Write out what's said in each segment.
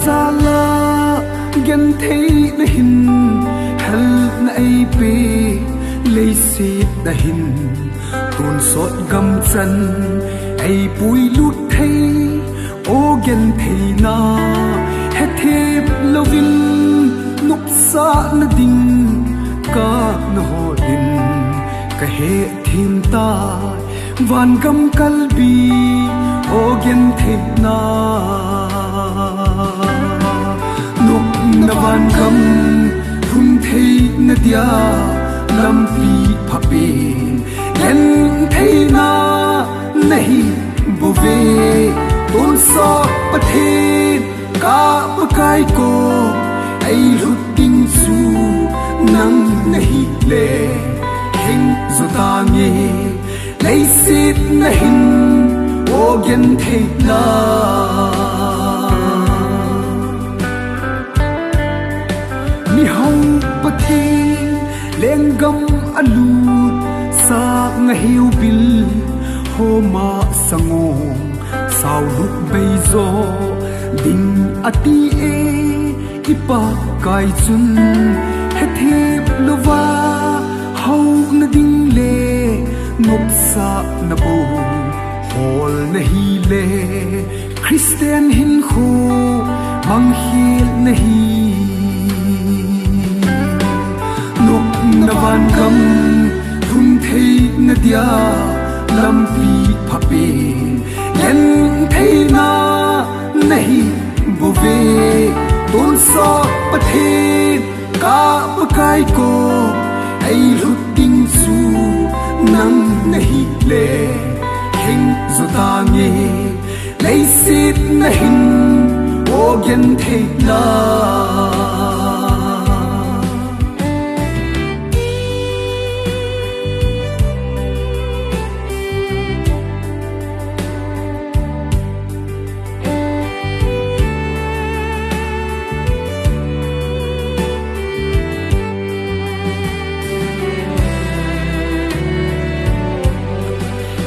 zala gen thei na hin hal na ai pe lei si da hin tun sot gam chan ai pui lut thei o gen thei na he thep lovin nup sa na ding ka na ho din ka he thim ta van gam kalbi o gen thei na nup na van gam thum thei na dia lam pi phapi gen thei na nahi bove tôn so pathe ka pakai ko ai lut ding su nang nahi le hing zota nge lei sit nahin o gen thei na mi hong pathe lengam alut sa nga hiu bil homa sangong sao lut beizo ding ati e ipa kai chun he thep lova hau na ding le ngop sa na bo hol na hi le Christian hin kho mang hil na hi nok na van gam thum thei na dia lam pi phapi yen thei na nahi bove tôn so pathe ka pakai ko ai lut ding su nang nahi le hing zota nge lei sit nahin o gen thei na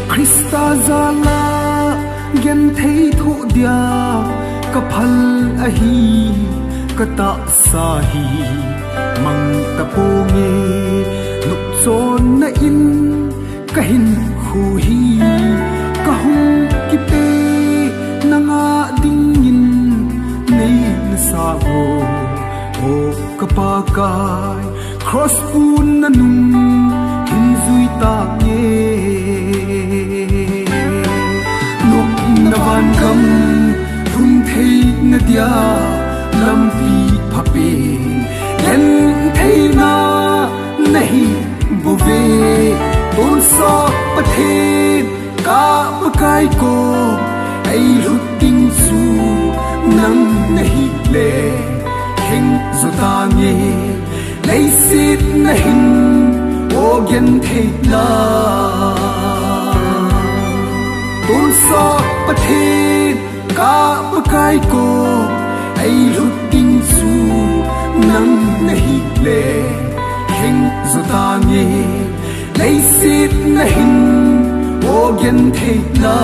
Krista zala gen thei thu dia ka phal a hi ka ta sa hi mang ta po nge nuk chon na in ka hin khu hi ka hung ki pe na nga ding in nei na sa go o ka pa kai cross un na nung hin zui ta nge na van gam thum thei na dia lam pi phapi yen thei na nahi bove tôn so pathe ka pakai ko ai lut ding su nang nahi le hing zota nge lei sit nahin o gen thei na tôn so pathe ka pakai ko ai lut ding su nang nahi le hing zota nge lei sit nahin o gen thei na